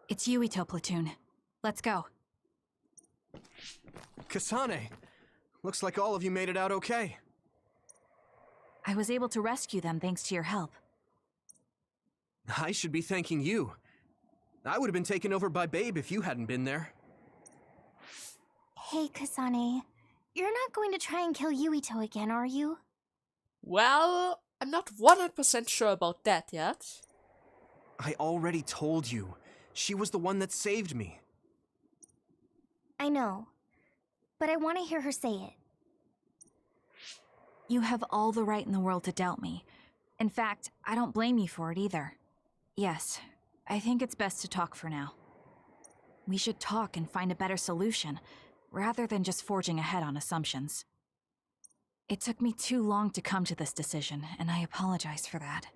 It's Yuito platoon. Let's go. Kasane! Looks like all of you made it out okay. I was able to rescue them thanks to your help. I should be thanking you. I would have been taken over by Babe if you hadn't been there. Hey, Kasane. You're not going to try and kill Yuito again, are you? Well, I'm not 100% sure about that yet. I already told you. She was the one that saved me. I know. But I want to hear her say it. You have all the right in the world to doubt me. In fact, I don't blame you for it either. Yes, I think it's best to talk for now. We should talk and find a better solution, rather than just forging ahead on assumptions. It took me too long to come to this decision, and I apologize for that.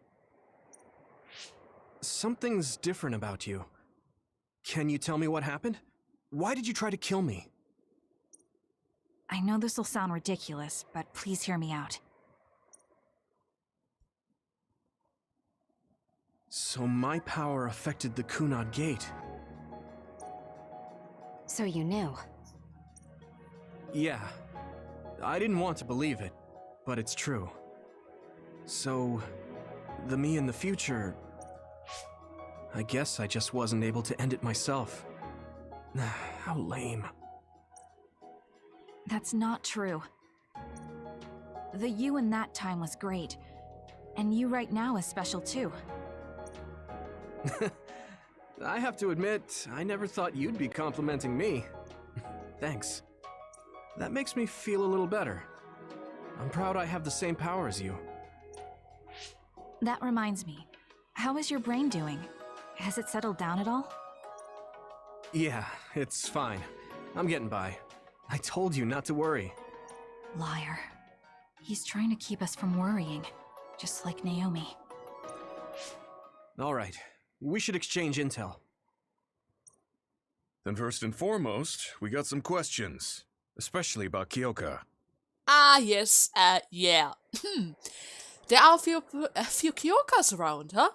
Something's different about you. Can you tell me what happened? Why did you try to kill me? I know this will sound ridiculous, but please hear me out. So my power affected the Kunad Gate. So you knew. Yeah. I didn't want to believe it, but it's true. So, the me in the future... I guess I just wasn't able to end it myself. How lame. That's not true. The you in that time was great, and you right now is special too. I have to admit, I never thought you'd be complimenting me. Thanks. That makes me feel a little better. I'm proud I have the same power as you. That reminds me, how is your brain doing? Has it settled down at all? Yeah, it's fine. I'm getting by. I told you not to worry. Liar. He's trying to keep us from worrying, just like Naomi. All right, we should exchange intel. Then first and foremost, we got some questions. Especially about Kyoka. Ah, yes, yeah. There are a few Kyokas around, huh?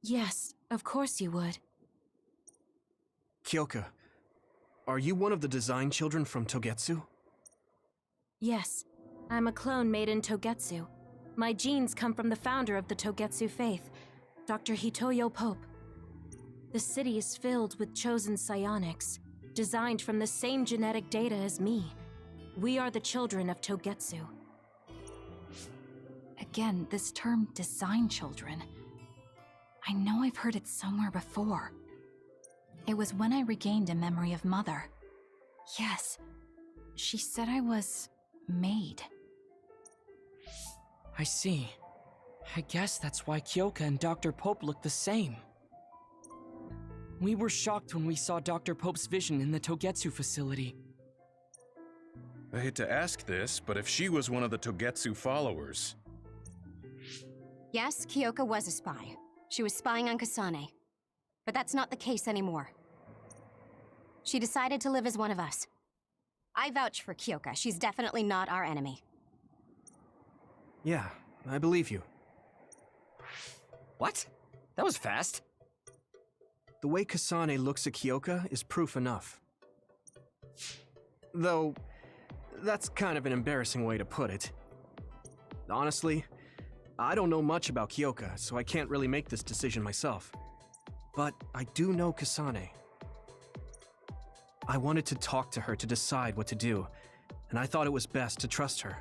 Yes, of course you would. Kyoka, are you one of the design children from Togetsu? Yes. I'm a clone made in Togetsu. My genes come from the founder of the Togetsu faith, Dr. Hitoyo Pope. The city is filled with chosen psionics, designed from the same genetic data as me. We are the children of Togetsu. Again, this term, design children. I know I've heard it somewhere before. It was when I regained a memory of Mother. Yes, she said I was made. I see. I guess that's why Kyoka and Dr. Pope look the same. We were shocked when we saw Dr. Pope's vision in the Togetsu facility. I hate to ask this, but if she was one of the Togetsu followers... Yes, Kyoka was a spy. She was spying on Kasane. But that's not the case anymore. She decided to live as one of us. I vouch for Kyoka. She's definitely not our enemy. Yeah, I believe you. What? That was fast. The way Kasane looks at Kyoka is proof enough. Though, that's kind of an embarrassing way to put it. Honestly, I don't know much about Kyoka, so I can't really make this decision myself. But I do know Kasane. I wanted to talk to her to decide what to do, and I thought it was best to trust her.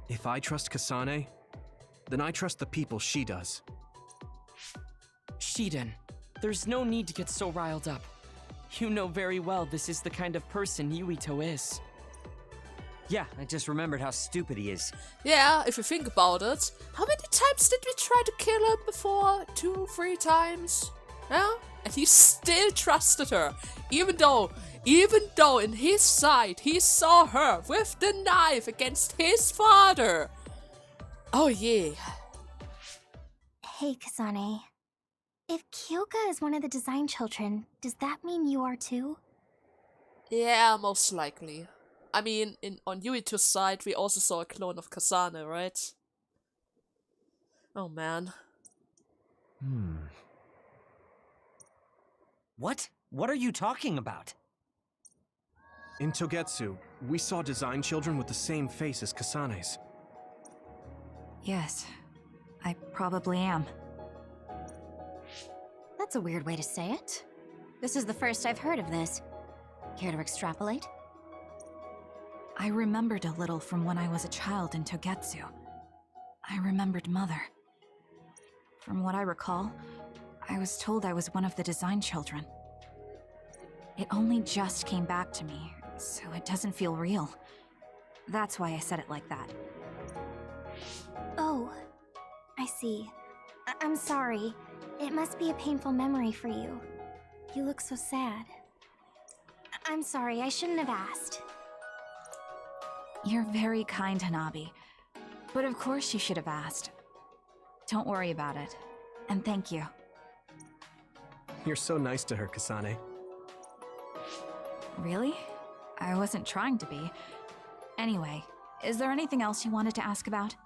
If I trust Kasane, then I trust the people she does. Shiden, there's no need to get so riled up. You know very well this is the kind of person Yuito is. Yeah, I just remembered how stupid he is. Yeah, if you think about it. How many times did we try to kill him before? 2, 3 times? Yeah? And he still trusted her. Even though in his sight he saw her with the knife against his father. Oh yeah. Hey, Kasane. If Kyoka is one of the design children, does that mean you are too? Yeah, most likely. I mean, on Yuito's side, we also saw a clone of Kasane, right? Oh man. What? What are you talking about? In Togetsu, we saw design children with the same face as Kasane's. Yes, I probably am. That's a weird way to say it. This is the first I've heard of this. Care to extrapolate? I remembered a little from when I was a child in Togetsu. I remembered Mother. From what I recall, I was told I was one of the design children. It only just came back to me, so it doesn't feel real. That's why I said it like that. Oh, I see. I'm sorry. It must be a painful memory for you. You look so sad. I'm sorry, I shouldn't have asked. You're very kind, Hanabi. But of course you should have asked. Don't worry about it. And thank you. You're so nice to her, Kasane. Really? I wasn't trying to be. Anyway, is there anything else you wanted to ask about?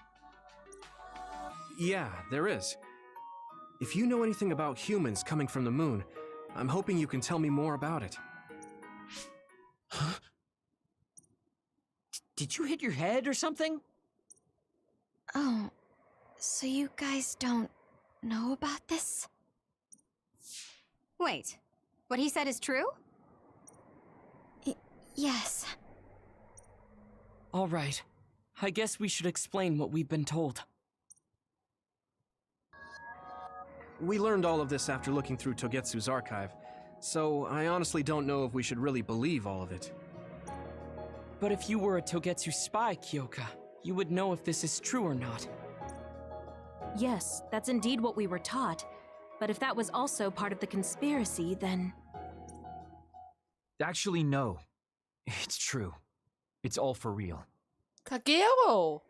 Yeah, there is. If you know anything about humans coming from the moon, I'm hoping you can tell me more about it. Huh? Did you hit your head or something? Oh, so you guys don't know about this? Wait, what he said is true? Yes. All right. I guess we should explain what we've been told. We learned all of this after looking through Togetsu's archive, so I honestly don't know if we should really believe all of it. But if you were a Togetsu spy, Kyoka, you would know if this is true or not. Yes, that's indeed what we were taught. But if that was also part of the conspiracy, then... Actually, no. It's true. It's all for real. Kagero!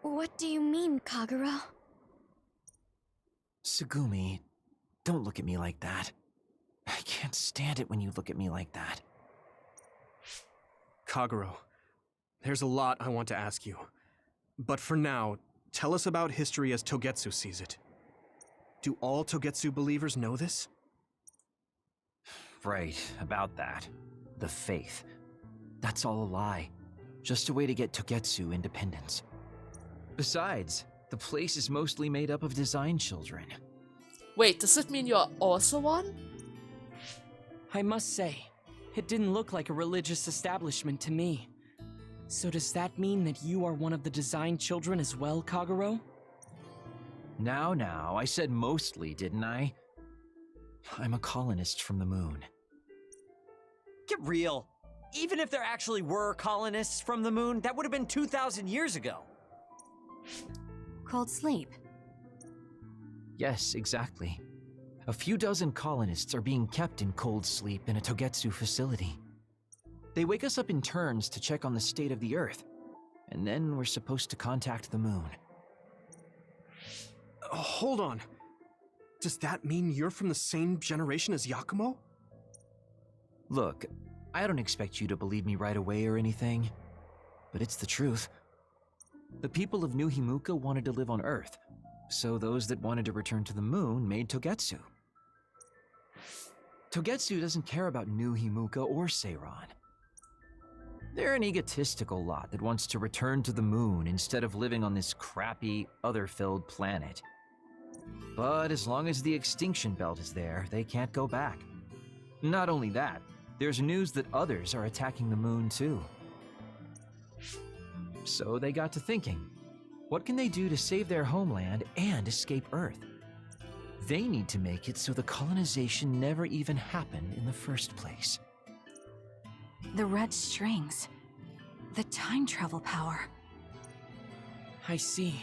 What do you mean, Kagero? Tsugumi, don't look at me like that. I can't stand it when you look at me like that. Kagero, there's a lot I want to ask you. But for now, tell us about history as Togetsu sees it. Do all Togetsu believers know this? Right, about that. The faith. That's all a lie. Just a way to get Togetsu independence. Besides, the place is mostly made up of design children. Wait, does it mean you're also one? I must say, it didn't look like a religious establishment to me. So does that mean that you are one of the design children as well, Kagero? Now, I said mostly, didn't I? I'm a colonist from the moon. Get real. Even if there actually were colonists from the moon, that would have been 2,000 years ago. Cold sleep. Yes, exactly. A few dozen colonists are being kept in cold sleep in a Togetsu facility. They wake us up in turns to check on the state of the Earth, and then we're supposed to contact the moon. Hold on. Does that mean you're from the same generation as Yakumo? Look, I don't expect you to believe me right away or anything, but it's the truth. The people of New Himuka wanted to live on Earth, so those that wanted to return to the moon made Togetsu. Togetsu doesn't care about New Himuka or Seiran. They're an egotistical lot that wants to return to the moon instead of living on this crappy, other-filled planet. But as long as the extinction belt is there, they can't go back. Not only that, there's news that others are attacking the moon too. So they got to thinking, what can they do to save their homeland and escape Earth? They need to make it so the colonization never even happened in the first place. The red strings. The time travel power. I see.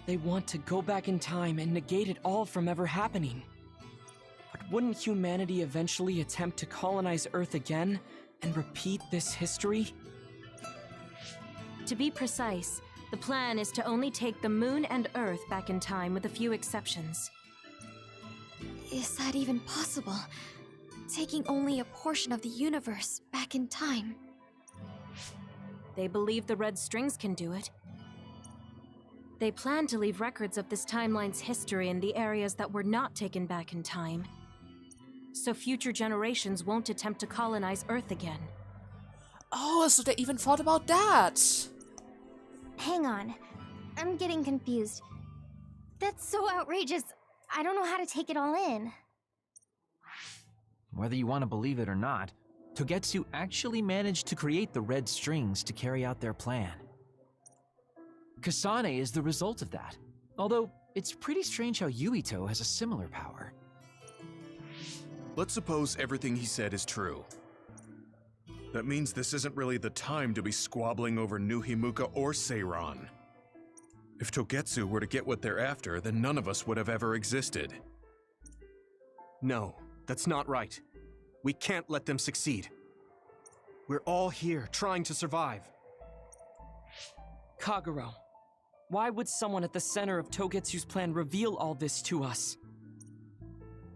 They want to go back in time and negate it all from ever happening. But wouldn't humanity eventually attempt to colonize Earth again and repeat this history? To be precise, the plan is to only take the moon and Earth back in time with a few exceptions. Is that even possible? Taking only a portion of the universe back in time. They believe the red strings can do it. They plan to leave records of this timeline's history in the areas that were not taken back in time. so future generations won't attempt to colonize Earth again. Oh, so they even thought about that. Hang on. I'm getting confused. That's so outrageous. I don't know how to take it all in. Whether you want to believe it or not, Togetsu actually managed to create the red strings to carry out their plan. Kasane is the result of that, although it's pretty strange how Yuito has a similar power. Let's suppose everything he said is true. That means this isn't really the time to be squabbling over New Himuka or Seiran. If Togetsu were to get what they're after, then none of us would have ever existed. No, that's not right. We can't let them succeed. We're all here, trying to survive. Kagero, why would someone at the center of Togetsu's plan reveal all this to us?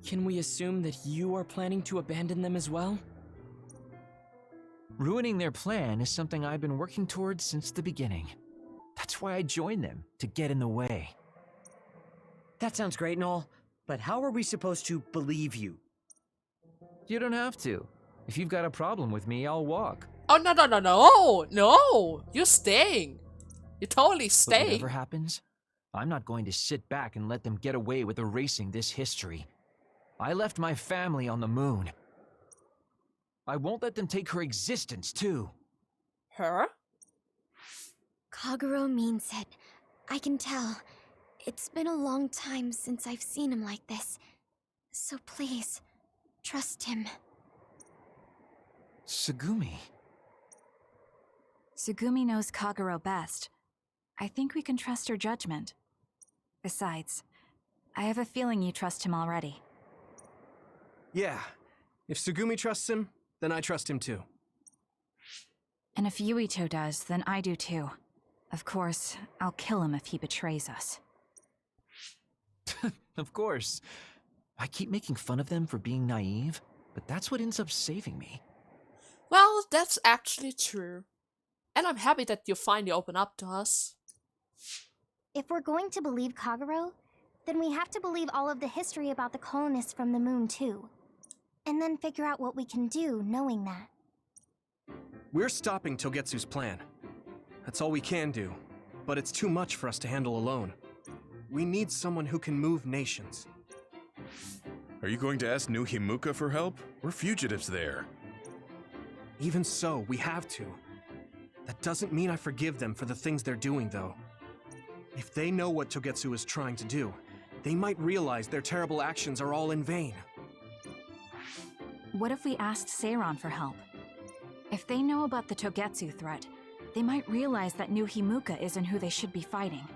Can we assume that you are planning to abandon them as well? Ruining their plan is something I've been working towards since the beginning. That's why I joined them, to get in the way. That sounds great and all, but how are we supposed to believe you? You don't have to. If you've got a problem with me, I'll walk. Oh, no, you're staying. You're totally But staying. whatever happens, I'm not going to sit back and let them get away with erasing this history. I left my family on the moon. I won't let them take her existence, too. Her? Kagero means it. I can tell. It's been a long time since I've seen him like this. So please, trust him. Tsugumi. Tsugumi knows Kagero best. I think we can trust her judgment. Besides, I have a feeling you trust him already. Yeah, if Tsugumi trusts him, then I trust him too. And if Yuito does, then I do too. Of course, I'll kill him if he betrays us. Of course. I keep making fun of them for being naive, but that's what ends up saving me. Well, that's actually true. And I'm happy that you finally open up to us. If we're going to believe Kagero, then we have to believe all of the history about the colonists from the moon too. And then figure out what we can do knowing that. We're stopping Togetsu's plan. That's all we can do, but it's too much for us to handle alone. We need someone who can move nations. Are you going to ask New Himuka for help? We're fugitives there. Even so, we have to. That doesn't mean I forgive them for the things they're doing, though. If they know what Togetsu is trying to do, they might realize their terrible actions are all in vain. What if we asked Seiran for help? If they know about the Togetsu threat, they might realize that New Himuka isn't who they should be fighting.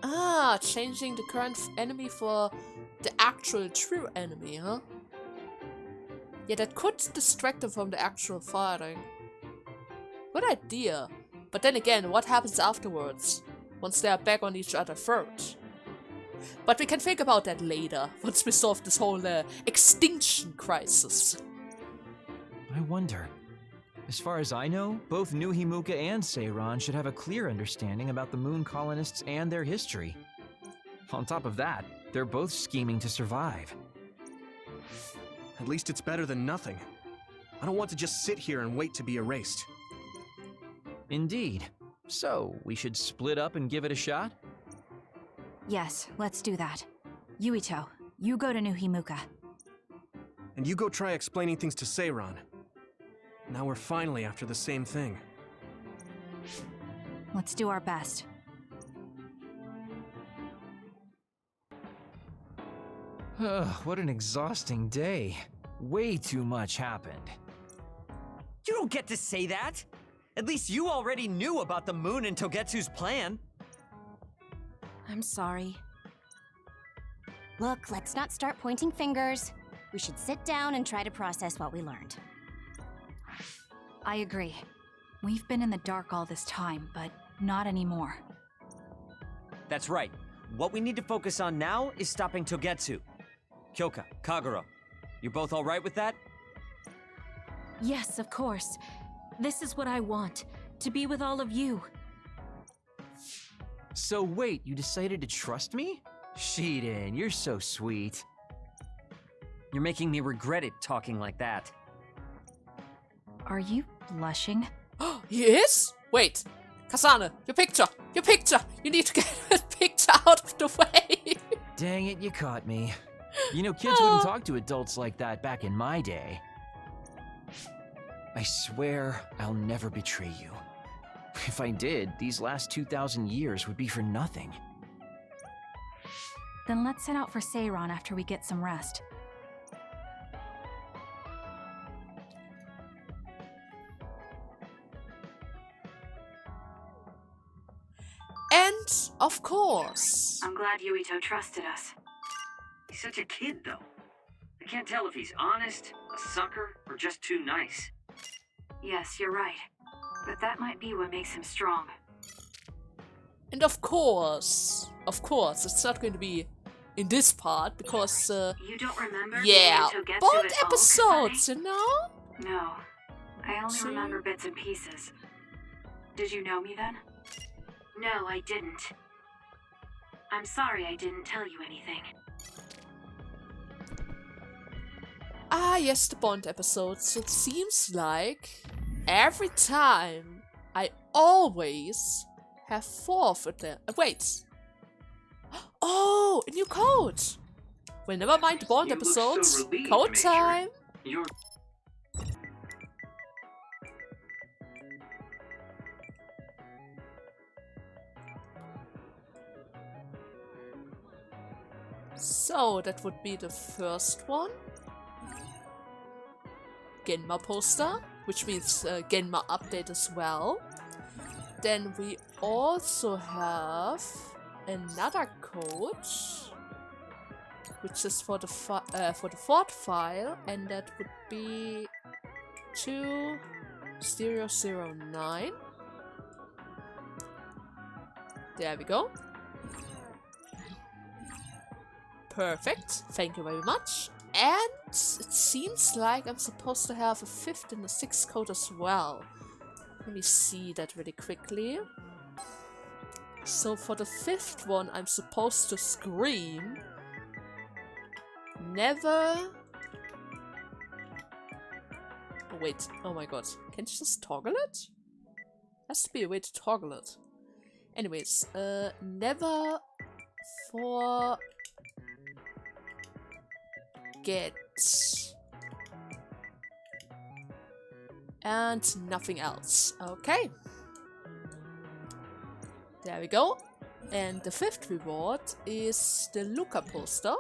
Ah, changing the current enemy for the actual true enemy, huh? Yeah, that could distract them from the actual fighting. Good idea. But then again, what happens afterwards? Once they are back on each other throat? But we can think about that later, once we solve this whole extinction crisis. I wonder. As far as I know, both New Himuka and Seiran should have a clear understanding about the moon colonists and their history. On top of that, they're both scheming to survive. At least it's better than nothing. I don't want to just sit here and wait to be erased. Indeed. So, we should split up and give it a shot? Yes, let's do that. Yuito, you go to New Himuka. And you go try explaining things to Seiran. Now we're finally after the same thing. Let's do our best. What an exhausting day. Way too much happened. You don't get to say that! At least you already knew about the moon and Togetsu's plan. I'm sorry. Look, let's not start pointing fingers. We should sit down and try to process what we learned. I agree. We've been in the dark all this time, but not anymore. That's right. What we need to focus on now is stopping Togetsu. Kyoka, Kagero, you're both alright with that? Yes, of course. This is what I want, to be with all of you. So wait, you decided to trust me? Shiden, you're so sweet. You're making me regret it talking like that. Are you blushing? He is? Wait. Kasane, your picture! Your picture! You need to get that picture out of the way! Dang it, you caught me. You know, kids wouldn't talk to adults like that back in my day. I swear I'll never betray you. If I did, these last 2,000 years would be for nothing. Then let's set out for Seiron after we get some rest. And, of course... I'm glad Yuito trusted us. He's such a kid, though. I can't tell if he's honest, a sucker, or just too nice. Yes, you're right. But that might be what makes him strong. And of course, it's not going to be in this part, because, You don't remember? yeah, Yuito Bond at all, episodes, Kasane? you know? No. I only See? remember bits and pieces. Did you know me then? No, I didn't. I'm sorry I didn't tell you anything. Ah, yes, the Bond episodes. It seems like every time I always have forfeited. Wait. Oh, a new code. Well, never mind the Bond You look episodes. so relieved, Code Major. time. You're So, that would be the first one. Genma poster, which means Genma update as well. Then we also have another code, which is for the fourth file, and that would be 2009. There we go. Perfect. Thank you very much. And it seems like I'm supposed to have a 5th and a 6th code as well. Let me see that really quickly. So for the 5th one, I'm supposed to scream. Never... Oh, wait. Oh my god. Can you just toggle it? Has to be a way to toggle it. Anyways, never forget and nothing else. Okay. There we go. And the 5th reward is the Luca poster.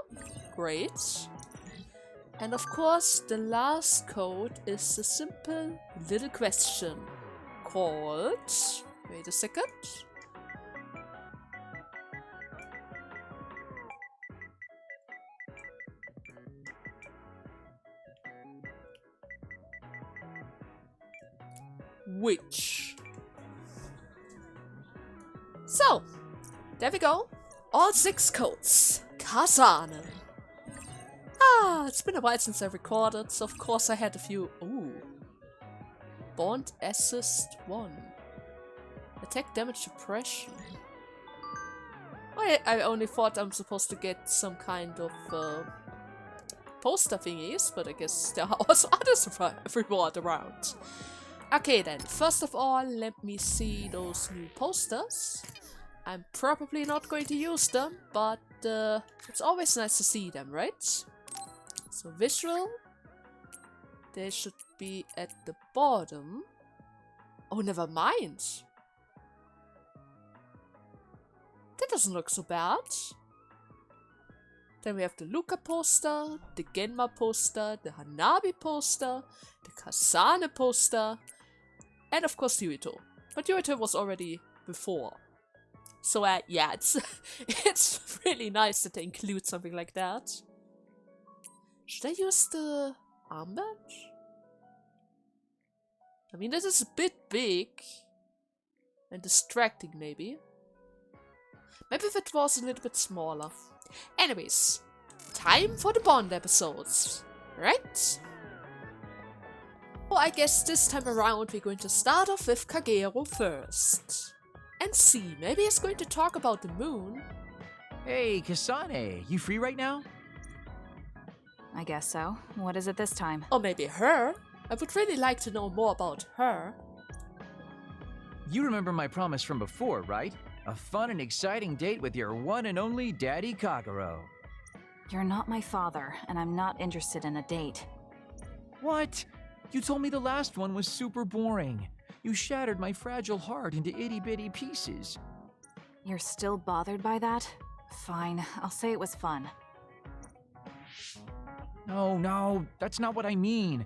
Great. And of course, the last code is a simple little question called... Wait a second. Which? So, there we go. All 6 codes. Kasane. Ah, it's been a while since I recorded, so of course I had a few... Ooh. Bond Assist 1. Attack damage suppression. I only thought I'm supposed to get some kind of poster thingies, but I guess there are also other reward around. Okay then, first of all, let me see those new posters. I'm probably not going to use them, but it's always nice to see them, right? So visual, they should be at the bottom. Oh, never mind. That doesn't look so bad. Then we have the Luca poster, the Genma poster, the Hanabi poster, the Kasane poster, and of course Yuito. But Yuito was already before. So yeah, it's really nice that they include something like that. Should I use the armband? I mean, this is a bit big and distracting maybe. Maybe if it was a little bit smaller. Anyways, time for the Bond episodes, right? Well, I guess this time around we're going to start off with Kagero first. And see, maybe he's going to talk about the moon. Hey, Kasane, you free right now? I guess so. What is it this time? Or maybe her. I would really like to know more about her. You remember my promise from before, right? A fun and exciting date with your one and only Daddy Kagero. You're not my father, and I'm not interested in a date. What? You told me the last one was super boring. You shattered my fragile heart into itty-bitty pieces. You're still bothered by that? Fine, I'll say it was fun. No, that's not what I mean.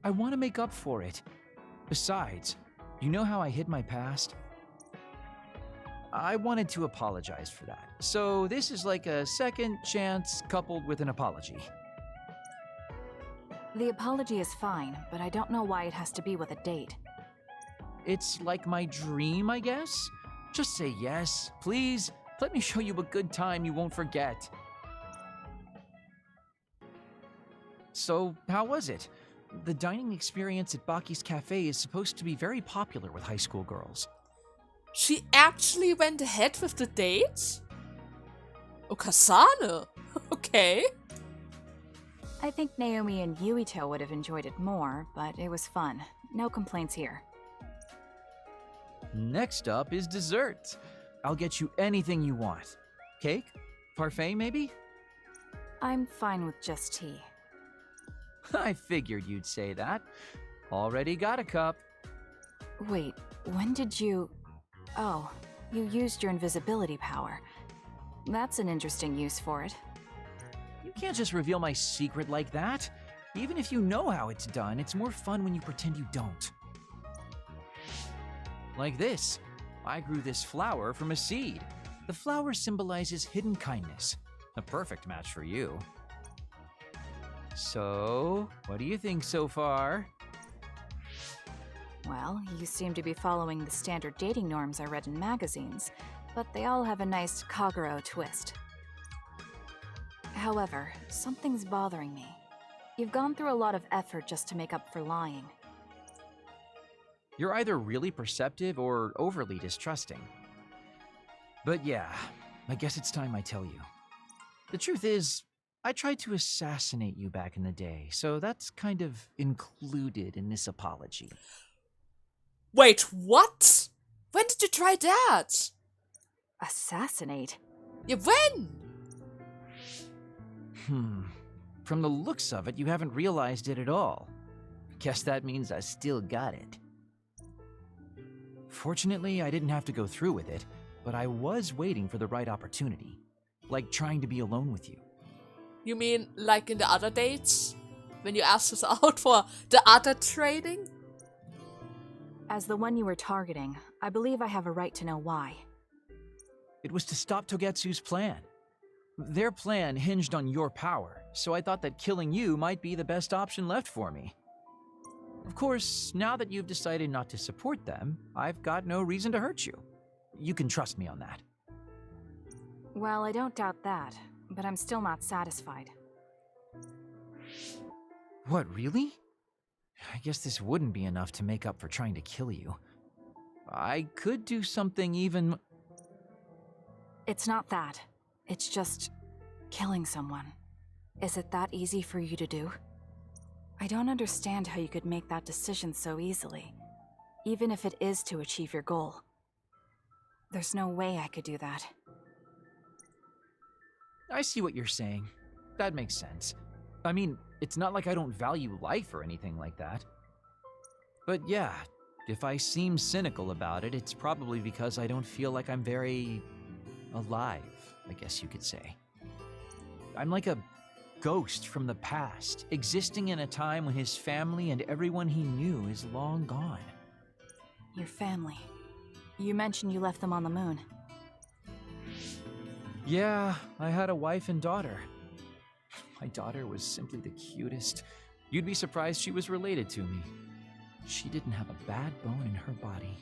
I want to make up for it. Besides, you know how I hid my past? I wanted to apologize for that. So this is like a second chance coupled with an apology. The apology is fine, but I don't know why it has to be with a date. It's like my dream, I guess? Just say yes, please. Let me show you a good time you won't forget. So, how was it? The dining experience at Baki's Cafe is supposed to be very popular with high school girls. She actually went ahead with the date? Oh, Kasane. Okay. I think Naomi and Yuito would have enjoyed it more, but it was fun. No complaints here. Next up is dessert. I'll get you anything you want. Cake? Parfait, maybe? I'm fine with just tea. I figured you'd say that. Already got a cup. Wait, when did you... Oh, you used your invisibility power. That's an interesting use for it. You can't just reveal my secret like that. Even if you know how it's done, it's more fun when you pretend you don't. Like this. I grew this flower from a seed. The flower symbolizes hidden kindness. A perfect match for you. So, what do you think so far? Well, you seem to be following the standard dating norms I read in magazines, but they all have a nice Kagero twist. However, something's bothering me. You've gone through a lot of effort just to make up for lying. You're either really perceptive or overly distrusting. But yeah, I guess it's time I tell you. The truth is, I tried to assassinate you back in the day, so that's kind of included in this apology. Wait, what? When did you try that? Assassinate? Yeah, when? From the looks of it, you haven't realized it at all. Guess that means I still got it. Fortunately, I didn't have to go through with it, but I was waiting for the right opportunity. Like trying to be alone with you. You mean like in the other dates? When you asked us out for the other trading? As the one you were targeting, I believe I have a right to know why. It was to stop Togetsu's plan. Their plan hinged on your power, so I thought that killing you might be the best option left for me. Of course, now that you've decided not to support them, I've got no reason to hurt you. You can trust me on that. Well, I don't doubt that, but I'm still not satisfied. What, really? I guess this wouldn't be enough to make up for trying to kill you. I could do something even... It's not that. It's just... killing someone. Is it that easy for you to do? I don't understand how you could make that decision so easily, even if it is to achieve your goal. There's no way I could do that. I see what you're saying. That makes sense. I mean, it's not like I don't value life or anything like that. But yeah, if I seem cynical about it, it's probably because I don't feel like I'm very... alive, I guess you could say. I'm like a ghost from the past, existing in a time when his family and everyone he knew is long gone. Your family. You mentioned you left them on the moon. Yeah, I had a wife and daughter. My daughter was simply the cutest. You'd be surprised she was related to me. She didn't have a bad bone in her body.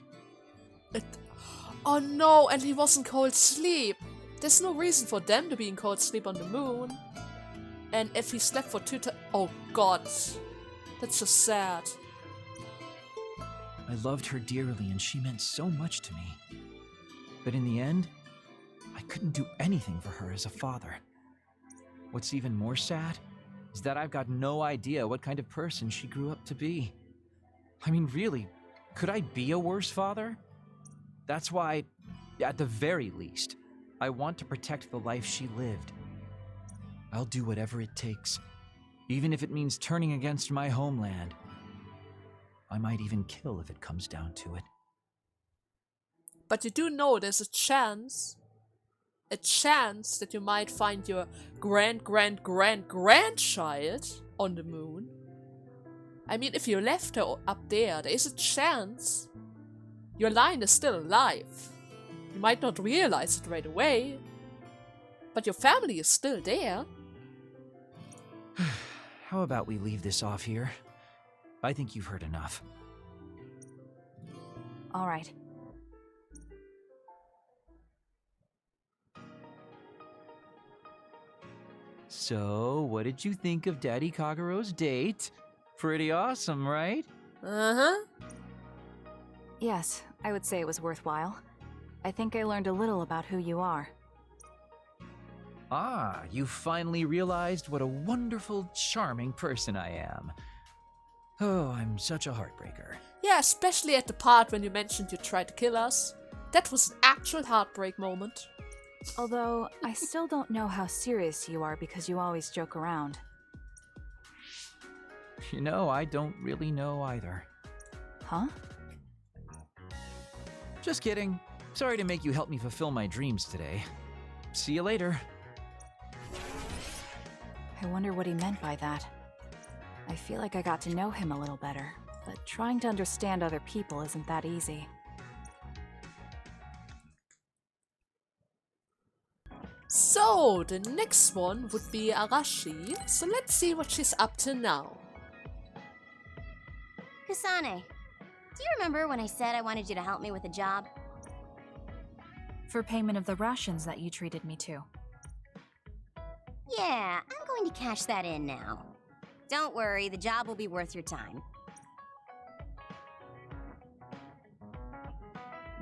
Oh no, and he was in cold sleep. There's no reason for them to be in cold sleep on the moon. And if he slept for 2 times... Oh god. That's just sad. I loved her dearly and she meant so much to me. But in the end, I couldn't do anything for her as a father. What's even more sad is that I've got no idea what kind of person she grew up to be. I mean, really, could I be a worse father? That's why, at the very least, I want to protect the life she lived. I'll do whatever it takes, even if it means turning against my homeland. I might even kill if it comes down to it. But you do know there's a chance that you might find your grandchild on the moon. I mean, if you left her up there is a chance your line is still alive. You might not realize it right away, but your family is still there. How about we leave this off here? I think you've heard enough. All right. So, what did you think of Daddy Kagero's date? Pretty awesome, right? Uh-huh. Yes, I would say it was worthwhile. I think I learned a little about who you are. Ah, you finally realized what a wonderful, charming person I am. Oh, I'm such a heartbreaker. Yeah, especially at the part when you mentioned you tried to kill us. That was an actual heartbreak moment. Although, I still don't know how serious you are because you always joke around. You know, I don't really know either. Huh? Just kidding. Sorry to make you help me fulfill my dreams today. See you later. I wonder what he meant by that. I feel like I got to know him a little better, but trying to understand other people isn't that easy. So, the next one would be Arashi, so let's see what she's up to now. Kasane, do you remember when I said I wanted you to help me with a job? For payment of the rations that you treated me to. Yeah, I'm going to cash that in now. Don't worry, the job will be worth your time.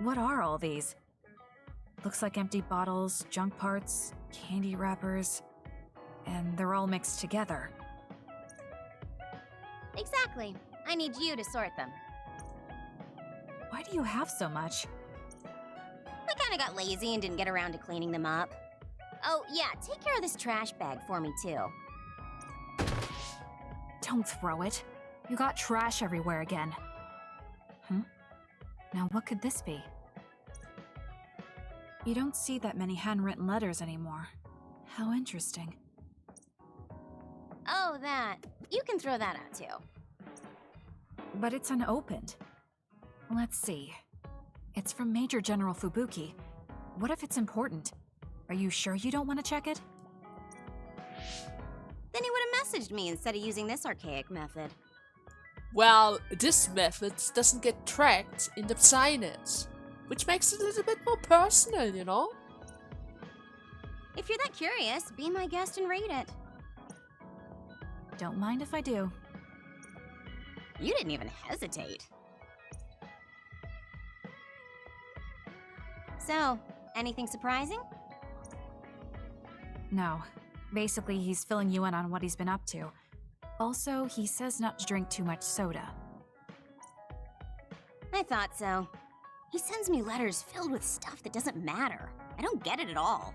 What are all these? Looks like empty bottles, junk parts, candy wrappers, and they're all mixed together. Exactly. I need you to sort them. Why do you have so much? I kinda got lazy and didn't get around to cleaning them up. Oh, yeah, take care of this trash bag for me, too. Don't throw it. You got trash everywhere again. Now what could this be? You don't see that many handwritten letters anymore. How interesting. Oh, that. You can throw that out, too. But it's unopened. Let's see. It's from Major General Fubuki. What if it's important? Are you sure you don't want to check it? Then he would have messaged me instead of using this archaic method. Well, this method doesn't get tracked in the Psynet, which makes it a little bit more personal, you know? If you're that curious, be my guest and read it. Don't mind if I do. You didn't even hesitate. So, anything surprising? No. Basically, he's filling you in on what he's been up to. Also, he says not to drink too much soda. I thought so. He sends me letters filled with stuff that doesn't matter. I don't get it at all.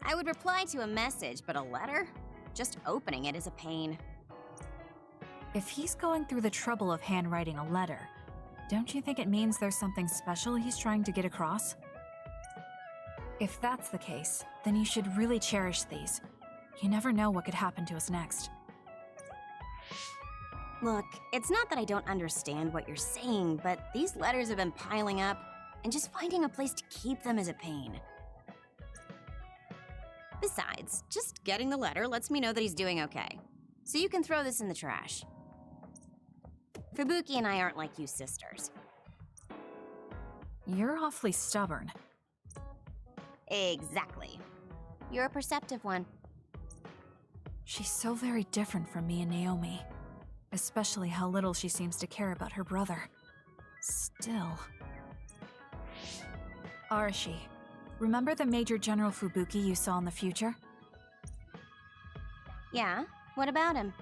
I would reply to a message, but a letter? Just opening it is a pain. If he's going through the trouble of handwriting a letter, don't you think it means there's something special he's trying to get across? If that's the case, then you should really cherish these. You never know what could happen to us next. Look, it's not that I don't understand what you're saying, but these letters have been piling up, and just finding a place to keep them is a pain. Besides, just getting the letter lets me know that he's doing okay. So you can throw this in the trash. Fubuki and I aren't like you sisters. You're awfully stubborn. Exactly. You're a perceptive one. She's so very different from me and Naomi. Especially how little she seems to care about her brother. Still. Arashi, remember the Major General Fubuki you saw in the future? Yeah? What about him?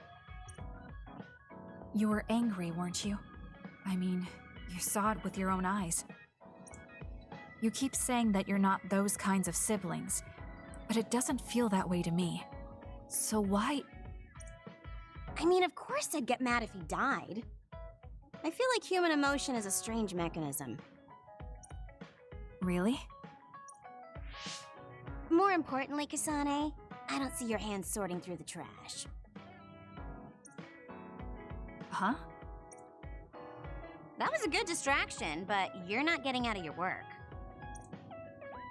You were angry, weren't you? I mean, you saw it with your own eyes. You keep saying that you're not those kinds of siblings, but it doesn't feel that way to me. So why? I mean, of course I'd get mad if he died. I feel like human emotion is a strange mechanism. Really? More importantly, Kasane, I don't see your hands sorting through the trash. Huh? That was a good distraction, but you're not getting out of your work.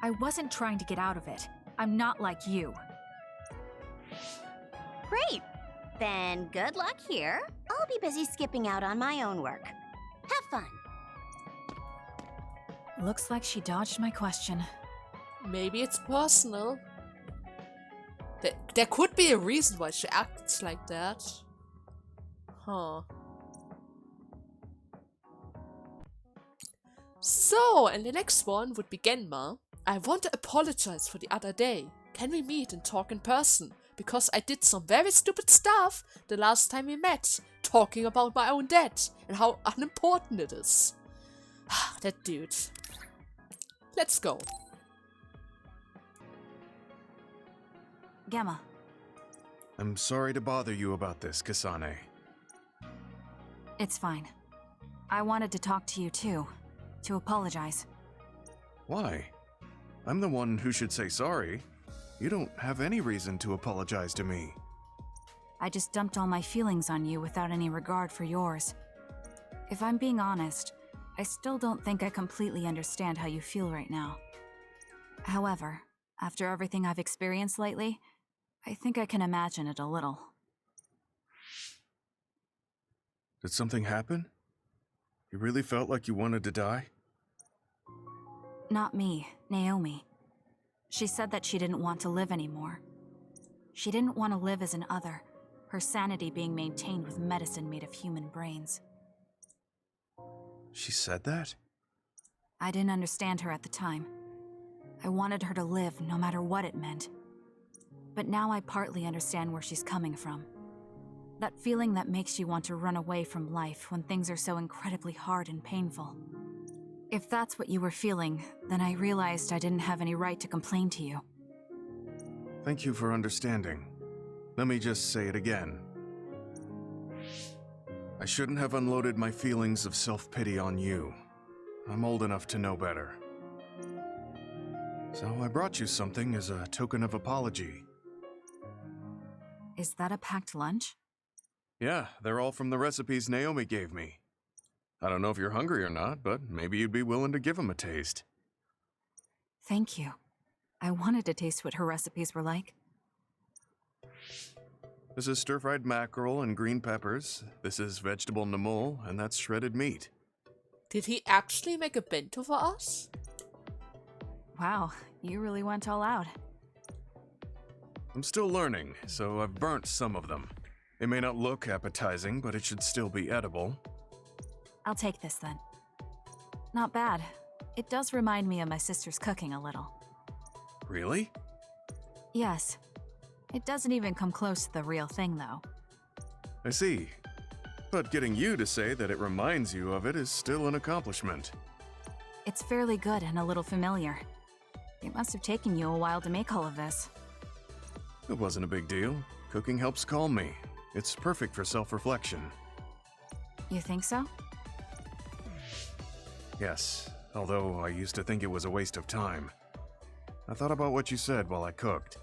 I wasn't trying to get out of it. I'm not like you. Great! Then good luck here. I'll be busy skipping out on my own work. Have fun! Looks like she dodged my question. Maybe it's personal. There could be a reason why she acts like that. Huh. So, and the next one would be Genma. I want to apologize for the other day. Can we meet and talk in person? Because I did some very stupid stuff the last time we met, talking about my own debt and how unimportant it is. That dude. Let's go. Gemma. I'm sorry to bother you about this, Kasane. It's fine. I wanted to talk to you too. To apologize. Why? I'm the one who should say sorry. You don't have any reason to apologize to me. I just dumped all my feelings on you without any regard for yours. If I'm being honest, I still don't think I completely understand how you feel right now. However, after everything I've experienced lately, I think I can imagine it a little. Did something happen? You really felt like you wanted to die? Not me, Naomi. She said that she didn't want to live anymore. She didn't want to live as an other, her sanity being maintained with medicine made of human brains. She said that? I didn't understand her at the time. I wanted her to live no matter what it meant. But now I partly understand where she's coming from. That feeling that makes you want to run away from life when things are so incredibly hard and painful. If that's what you were feeling, then I realized I didn't have any right to complain to you. Thank you for understanding. Let me just say it again. I shouldn't have unloaded my feelings of self-pity on you. I'm old enough to know better. So I brought you something as a token of apology. Is that a packed lunch? Yeah, they're all from the recipes Naomi gave me. I don't know if you're hungry or not, but maybe you'd be willing to give them a taste. Thank you. I wanted to taste what her recipes were like. This is stir-fried mackerel and green peppers. This is vegetable namul, and that's shredded meat. Did he actually make a bento for us? Wow, you really went all out. I'm still learning, so I've burnt some of them. It may not look appetizing, but it should still be edible. I'll take this then. Not bad. It does remind me of my sister's cooking a little. Really? Yes. It doesn't even come close to the real thing, though. I see. But getting you to say that it reminds you of it is still an accomplishment. It's fairly good and a little familiar. It must have taken you a while to make all of this. It wasn't a big deal. Cooking helps calm me. It's perfect for self-reflection. You think so? Yes, although I used to think it was a waste of time. I thought about what you said while I cooked.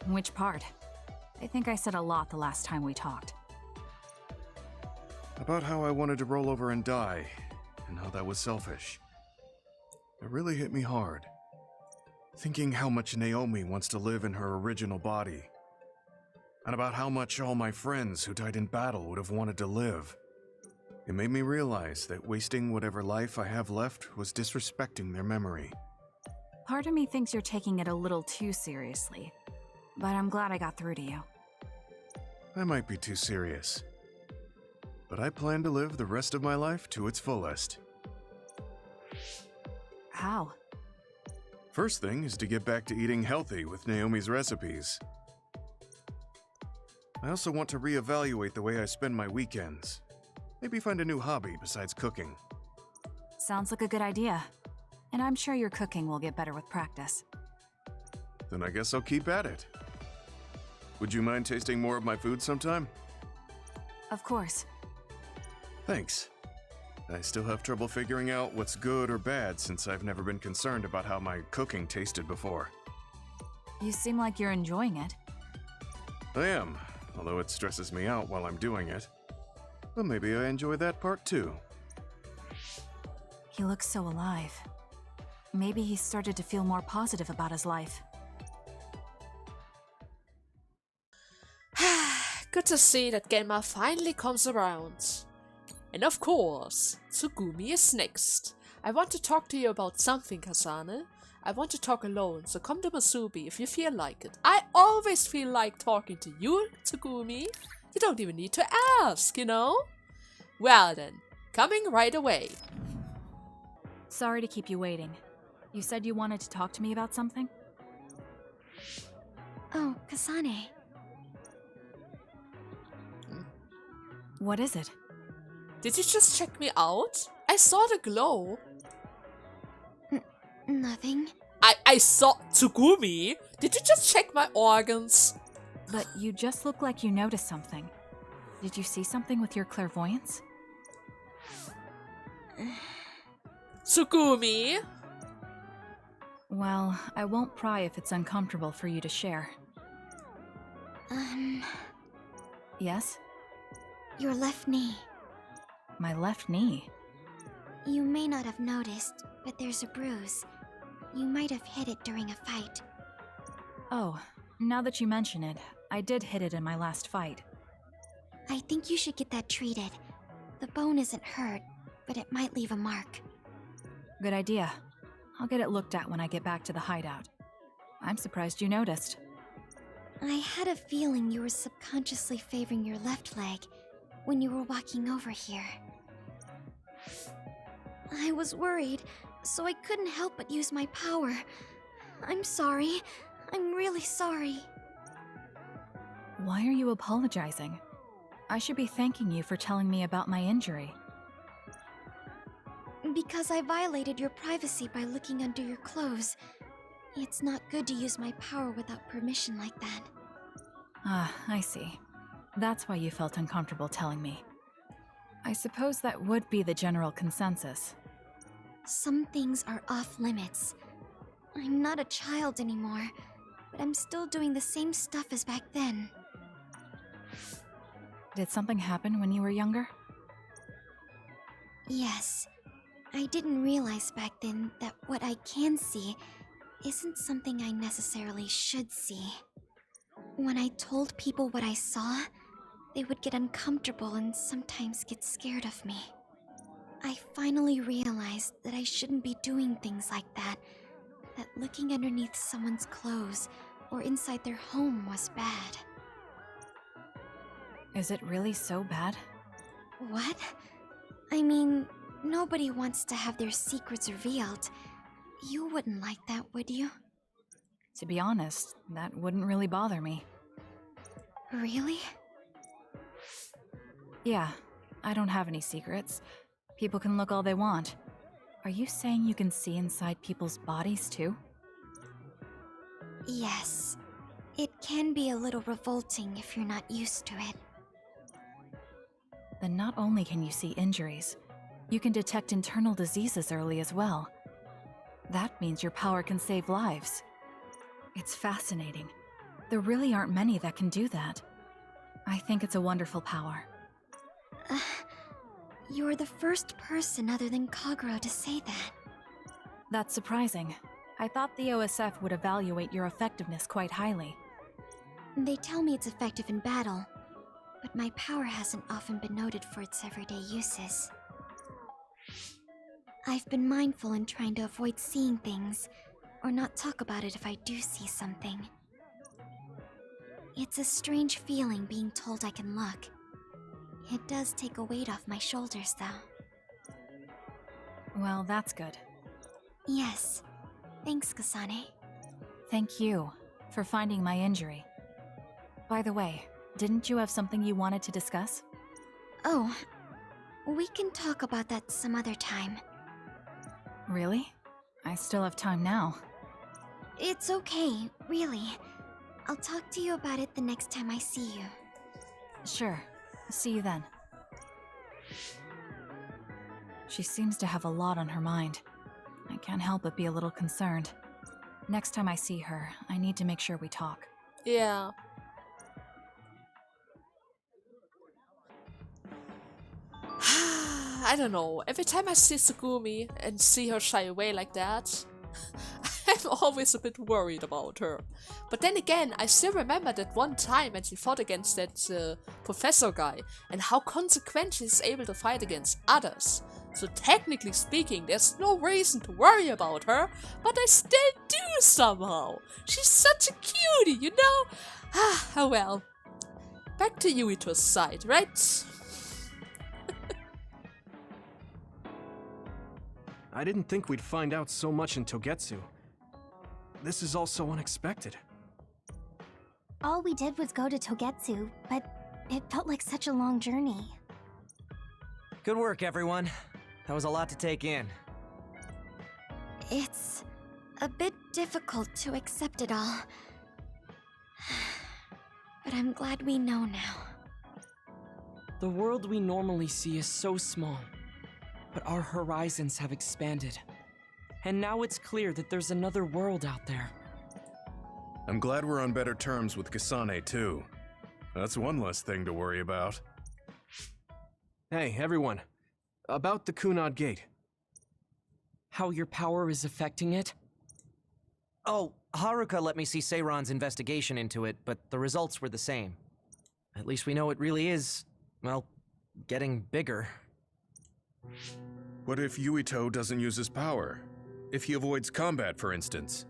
Which part? I think I said a lot the last time we talked. About how I wanted to roll over and die, and how that was selfish. It really hit me hard. Thinking how much Naomi wants to live in her original body. And about how much all my friends who died in battle would have wanted to live. It made me realize that wasting whatever life I have left was disrespecting their memory. Part of me thinks you're taking it a little too seriously, but I'm glad I got through to you. I might be too serious. But I plan to live the rest of my life to its fullest. How? First thing is to get back to eating healthy with Naomi's recipes. I also want to reevaluate the way I spend my weekends. Maybe find a new hobby besides cooking. Sounds like a good idea. And I'm sure your cooking will get better with practice. Then I guess I'll keep at it. Would you mind tasting more of my food sometime? Of course. Thanks. I still have trouble figuring out what's good or bad since I've never been concerned about how my cooking tasted before. You seem like you're enjoying it. I am, although it stresses me out while I'm doing it. But maybe I enjoy that part too. He looks so alive. Maybe he started to feel more positive about his life. Good to see that Genma finally comes around. And of course, Tsugumi is next. I want to talk to you about something, Kasane. I want to talk alone, so come to Masubi if you feel like it. I always feel like talking to you, Tsugumi. You don't even need to ask, you know? Well then, coming right away. Sorry to keep you waiting. You said you wanted to talk to me about something? Oh, Kasane. What is it? Did you just check me out? I saw the glow. Nothing. I saw Tsugumi. Did you just check my organs? But you just look like you noticed something. Did you see something with your clairvoyance? Tsugumi. Well, I won't pry if it's uncomfortable for you to share. Yes? Your left knee. My left knee? You may not have noticed, but there's a bruise. You might have hit it during a fight. Oh, now that you mention it, I did hit it in my last fight. I think you should get that treated. The bone isn't hurt, but it might leave a mark. Good idea. I'll get it looked at when I get back to the hideout. I'm surprised you noticed. I had a feeling you were subconsciously favoring your left leg when you were walking over here. I was worried, so I couldn't help but use my power. I'm sorry. I'm really sorry. Why are you apologizing? I should be thanking you for telling me about my injury. Because I violated your privacy by looking under your clothes. It's not good to use my power without permission like that. Ah, I see. That's why you felt uncomfortable telling me. I suppose that would be the general consensus. Some things are off limits. I'm not a child anymore, but I'm still doing the same stuff as back then. Did something happen when you were younger? Yes. I didn't realize back then that what I can see isn't something I necessarily should see. When I told people what I saw, they would get uncomfortable and sometimes get scared of me. I finally realized that I shouldn't be doing things like that, that looking underneath someone's clothes or inside their home was bad. Is it really so bad? What? I mean, nobody wants to have their secrets revealed. You wouldn't like that, would you? To be honest, that wouldn't really bother me. Really? Yeah, I don't have any secrets. People can look all they want. Are you saying you can see inside people's bodies too? Yes. It can be a little revolting if you're not used to it. Then not only can you see injuries, you can detect internal diseases early as well. That means your power can save lives. It's fascinating. There really aren't many that can do that. I think it's a wonderful power. You're the first person other than Kagero to say that. That's surprising. I thought the OSF would evaluate your effectiveness quite highly. They tell me it's effective in battle, but my power hasn't often been noted for its everyday uses. I've been mindful in trying to avoid seeing things, or not talk about it if I do see something. It's a strange feeling being told I can look. It does take a weight off my shoulders, though. Well, that's good. Yes. Thanks, Kasane. Thank you for finding my injury. By the way, Didn't you have something you wanted to discuss? Oh, we can talk about that some other time. Really? I still have time now. It's okay, really. I'll talk to you about it the next time I see you. Sure. See you then. She seems to have a lot on her mind. I can't help but be a little concerned. Next time I see her, I need to make sure we talk. Yeah. I don't know. Every time I see Tsugumi and see her shy away like that, I'm always a bit worried about her. But then again, I still remember that one time when she fought against that professor guy and how consequent she's able to fight against others. So technically speaking, there's no reason to worry about her, but I still do somehow. She's such a cutie, you know? Oh well. Back to Yuito's side, right? I didn't think we'd find out so much in Togetsu. This is all so unexpected. All we did was go to Togetsu, but it felt like such a long journey. Good work, everyone. That was a lot to take in. It's a bit difficult to accept it all. But I'm glad we know now. The world we normally see is so small, but our horizons have expanded. And now it's clear that there's another world out there. I'm glad we're on better terms with Kasane, too. That's one less thing to worry about. Hey, everyone. About the Kunad Gate. How your power is affecting it? Oh, Haruka let me see Seiron's investigation into it, but the results were the same. At least we know it really is, well, getting bigger. What if Yuito doesn't use his power? If he avoids combat, for instance?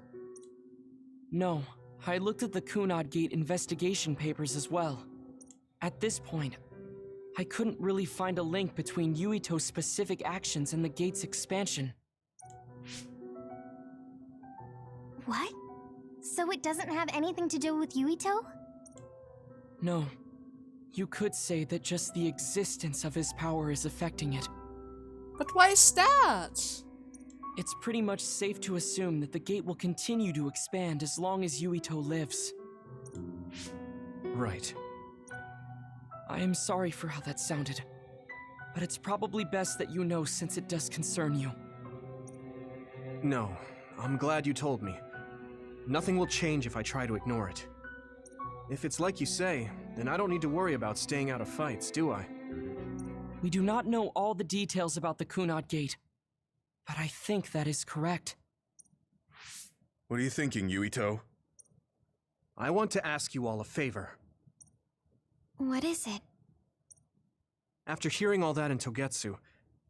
No, I looked at the Kunad Gate investigation papers as well. At this point, I couldn't really find a link between Yuito's specific actions and the gate's expansion. What? So it doesn't have anything to do with Yuito? No. You could say that just the existence of his power is affecting it. But why is that? It's pretty much safe to assume that the gate will continue to expand as long as Yuito lives. Right. I am sorry for how that sounded, but it's probably best that you know since it does concern you. No, I'm glad you told me. Nothing will change if I try to ignore it. If it's like you say, then I don't need to worry about staying out of fights, do I? We do not know all the details about the Kunad Gate, but I think that is correct. What are you thinking, Yuito? I want to ask you all a favor. What is it? After hearing all that in Togetsu,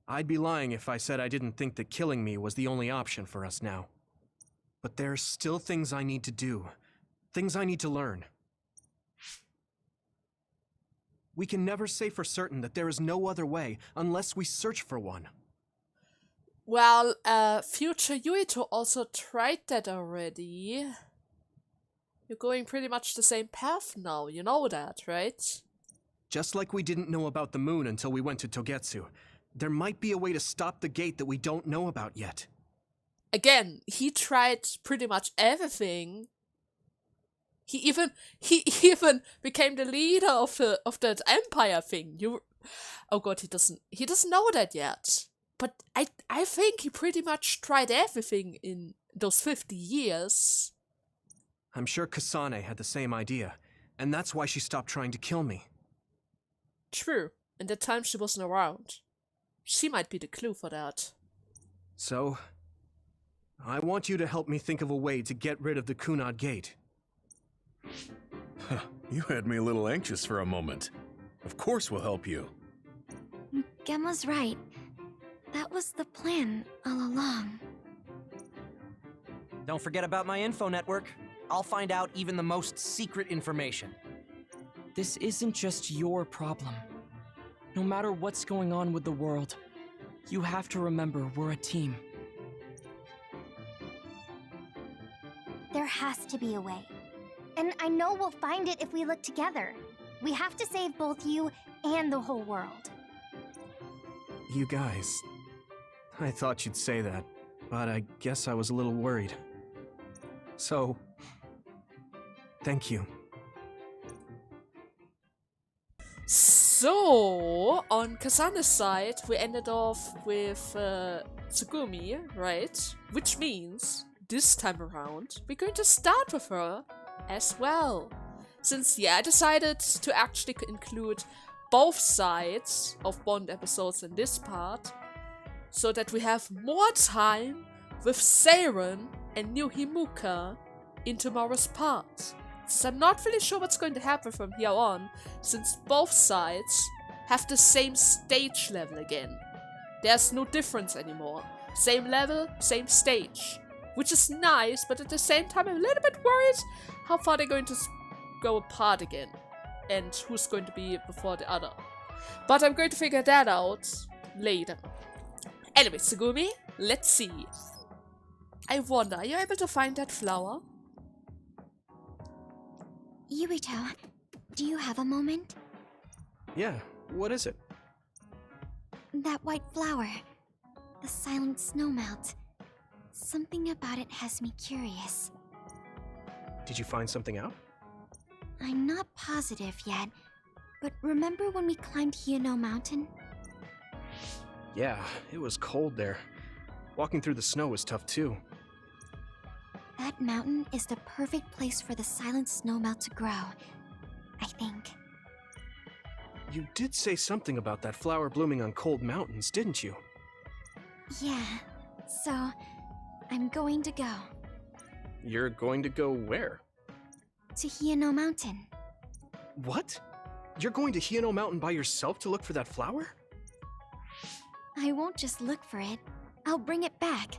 I'd be lying if I said I didn't think that killing me was the only option for us now. But there's still things I need to do. Things I need to learn. We can never say for certain that there is no other way unless we search for one. Well, future Yuito also tried that already. You're going pretty much the same path now, you know that, right? Just like we didn't know about the moon until we went to Togetsu, there might be a way to stop the gate that we don't know about yet. Again, he tried pretty much everything. He even became the leader of that empire thing. Oh god, he doesn't know that yet. But I think he pretty much tried everything in those 50 years. I'm sure Kasane had the same idea, and that's why she stopped trying to kill me. True, and that time she wasn't around. She might be the clue for that. So, I want you to help me think of a way to get rid of the Kunad Gate. You had me a little anxious for a moment. Of course we'll help you. Gemma's right. That was the plan all along. Don't forget about my info network. I'll find out even the most secret information. This isn't just your problem. No matter what's going on with the world, you have to remember we're a team. There has to be a way. And I know we'll find it if we look together. We have to save both you and the whole world. You guys. I thought you'd say that, but I guess I was a little worried. So, thank you. So, on Kasane's side, we ended off with Tsugumi, right? Which means, this time around, we're going to start with her as well. Since, yeah, I decided to actually include both sides of Bond episodes in this part, so that we have more time with Seiran and New Himuka in tomorrow's part. So I'm not really sure what's going to happen from here on, since both sides have the same stage level again. There's no difference anymore. Same level, same stage. Which is nice, but at the same time I'm a little bit worried how far they're going to go apart again. And who's going to be before the other. But I'm going to figure that out later. Anyway, Tsugumi, let's see. I wonder, are you able to find that flower? Yuito, do you have a moment? Yeah, what is it? That white flower. The silent snowmelt. Something about it has me curious. Did you find something out? I'm not positive yet, but remember when we climbed Hino Mountain? Yeah, it was cold there. Walking through the snow was tough too. That mountain is the perfect place for the silent snowmelt to grow, I think. You did say something about that flower blooming on cold mountains, didn't you? Yeah, so I'm going to go. You're going to go where? To Hino Mountain. What? You're going to Hino Mountain by yourself to look for that flower? I won't just look for it. I'll bring it back.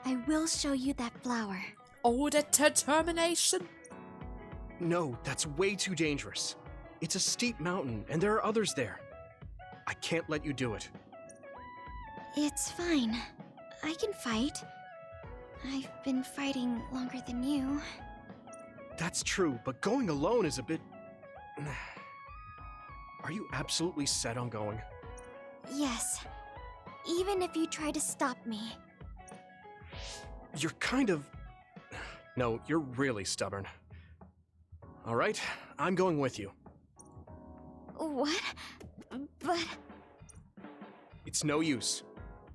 I will show you that flower. Oh, that determination! No, that's way too dangerous. It's a steep mountain, and there are others there. I can't let you do it. It's fine. I can fight. I've been fighting longer than you. That's true, but going alone is a bit... Are you absolutely set on going? Yes. Even if you try to stop me. You're kind of... No, you're really stubborn. Alright, I'm going with you. What? But... It's no use.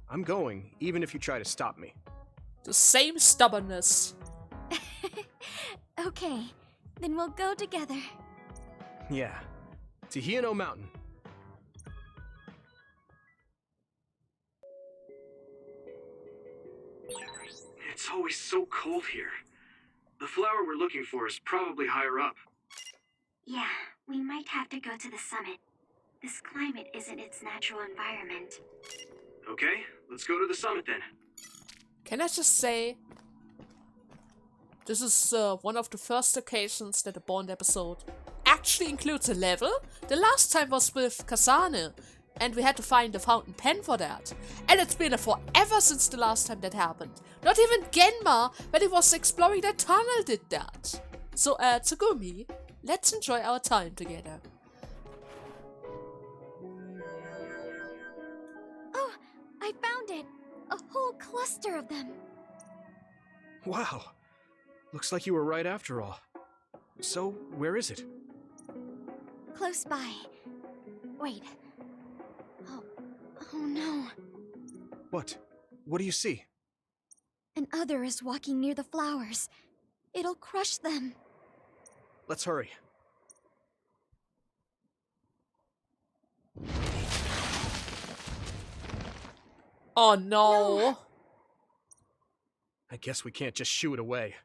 I'm going, even if you try to stop me. The same stubbornness. Okay, then we'll go together. Yeah, to Hino Mountain. It's always so cold here. The flower we're looking for is probably higher up. Yeah, we might have to go to the summit. This climate isn't its natural environment. Okay, let's go to the summit then. Can I just say, this is one of the first occasions that a Bond episode actually includes a level. The last time was with Kasane, and we had to find the fountain pen for that. And it's been forever since the last time that happened. Not even Genma, when he was exploring that tunnel, did that. So, Tsugumi, let's enjoy our time together. Oh, I found it! A whole cluster of them. Wow. Looks like you were right after all. So, where is it? Close by. Wait. Oh no. What? What do you see? An other is walking near the flowers. It'll crush them. Let's hurry. Oh no. No. I guess we can't just shoo it away.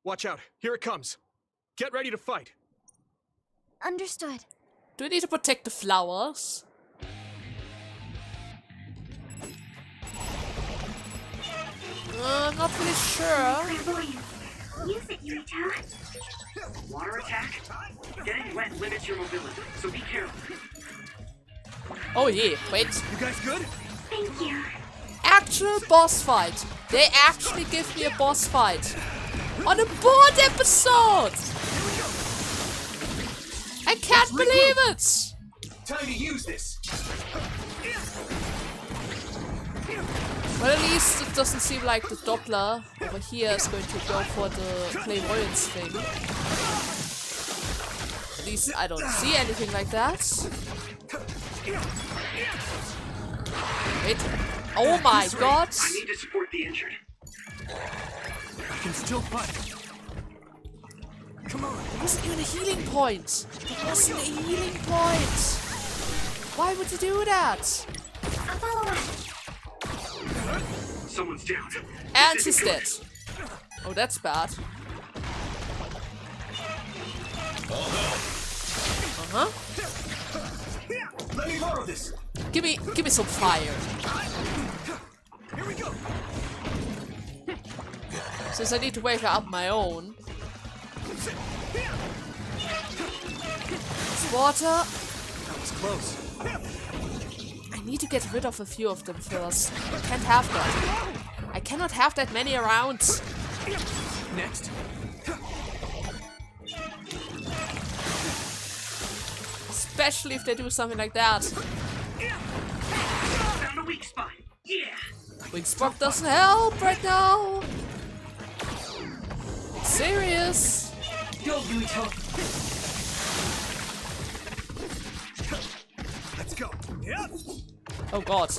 Watch out, here it comes. Get ready to fight. Understood. Do we need to protect the flowers? I'm not really sure. Use it, Yuito. Water attack? Getting wet limits your mobility, so be careful. Oh yeah, wait. You guys good? Thank you. Actual boss fight. They actually give me a boss fight. On a Bond episode! I can't believe it! Time to use this. Well, at least it doesn't seem like the Doppler over here is going to go for the clairvoyance thing. At least I don't see anything like that. Wait. Oh my god! I need to support the injured. I can still fight. Come on. It wasn't even a healing point. It wasn't a healing point. Why would you do that? Someone's down. And he's dead. Oh, that's bad. Uh-huh. Let me borrow this. Give me some fire. Here we go. Since I need to wake up my own. Water. That was close. I need to get rid of a few of them first. I can't have that. I cannot have that many around. Next. Especially if they do something like that. Found a weak spot. Yeah. Wing Spark doesn't help right now. Serious. Go, Yuito. Let's go. Yep. Oh god.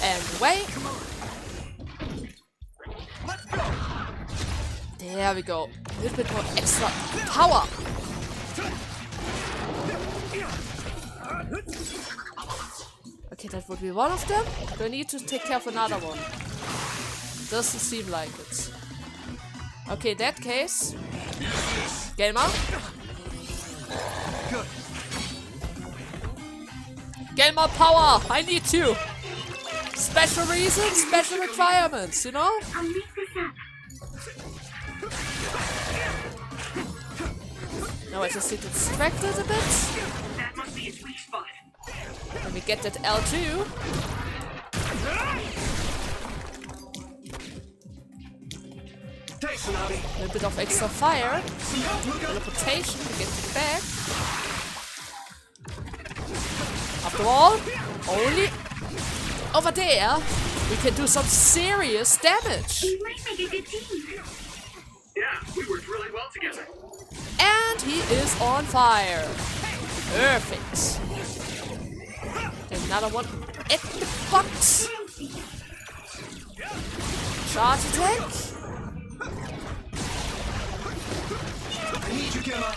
And wait. Let's go. There we go. A little bit more extra power. Okay, that would be one of them. Do I need to take care of another one? Doesn't seem like it. Okay, in that case. Gamer. Good. Gamer power! I need to! Special reasons, special requirements, you know? I'll make this up. Now I just need to distract it a bit. That must be its weak spot. Let me get that L2. Thanks, Tsunami. A little bit of extra fire. Teleportation to get it back. After all, only over there we can do some serious damage. We might make a good team. Yeah, we worked really well together. And he is on fire. Perfect. Another one at the box. Charge attack. I need you, Gemma.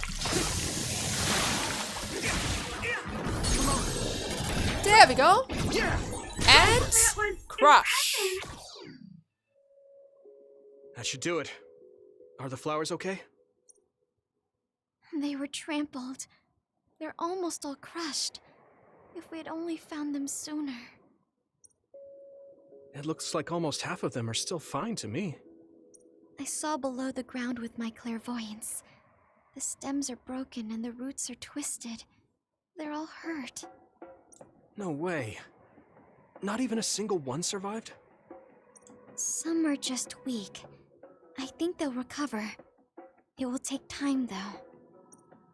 There we go. And crush. That should do it. Are the flowers okay? They were trampled. They're almost all crushed. If we had only found them sooner. It looks like almost half of them are still fine to me. I saw below the ground with my clairvoyance. The stems are broken and the roots are twisted. They're all hurt. No way. Not even a single one survived? Some are just weak. I think they'll recover. It will take time, though.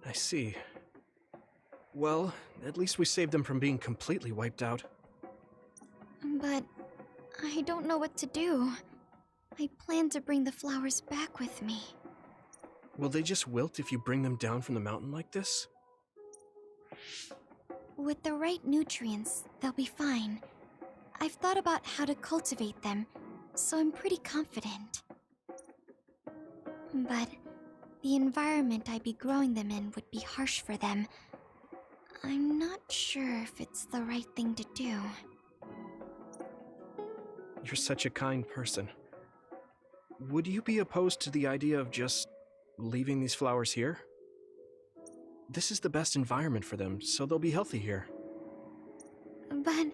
I see. Well, at least we saved them from being completely wiped out. But I don't know what to do. I plan to bring the flowers back with me. Will they just wilt if you bring them down from the mountain like this? With the right nutrients, they'll be fine. I've thought about how to cultivate them, so I'm pretty confident. But the environment I'd be growing them in would be harsh for them. I'm not sure if it's the right thing to do. You're such a kind person. Would you be opposed to the idea of just leaving these flowers here? This is the best environment for them, so they'll be healthy here. But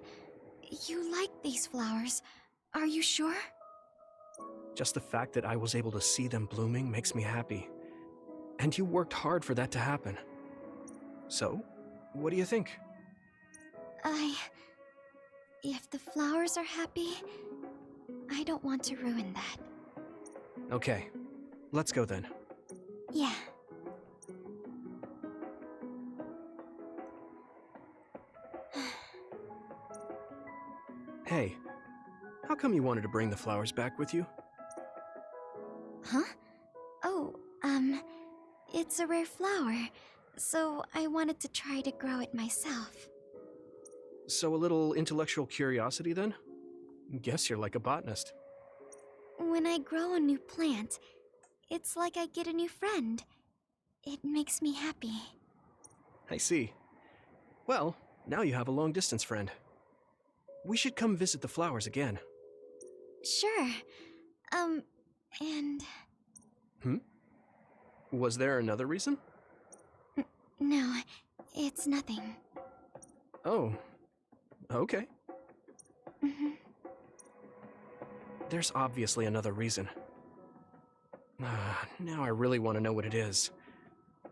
you like these flowers, are you sure? Just the fact that I was able to see them blooming makes me happy. And you worked hard for that to happen. So, what do you think? If the flowers are happy, I don't want to ruin that. Okay, let's go then. Yeah. Hey, how come you wanted to bring the flowers back with you? Huh? Oh, it's a rare flower, so I wanted to try to grow it myself. So a little intellectual curiosity then? Guess you're like a botanist. When I grow a new plant, it's like I get a new friend. It makes me happy. I see. Well, now you have a long-distance friend. We should come visit the flowers again. Sure. And... Was there another reason? No, it's nothing. Oh, okay. Mhm. There's obviously another reason. Now I really want to know what it is.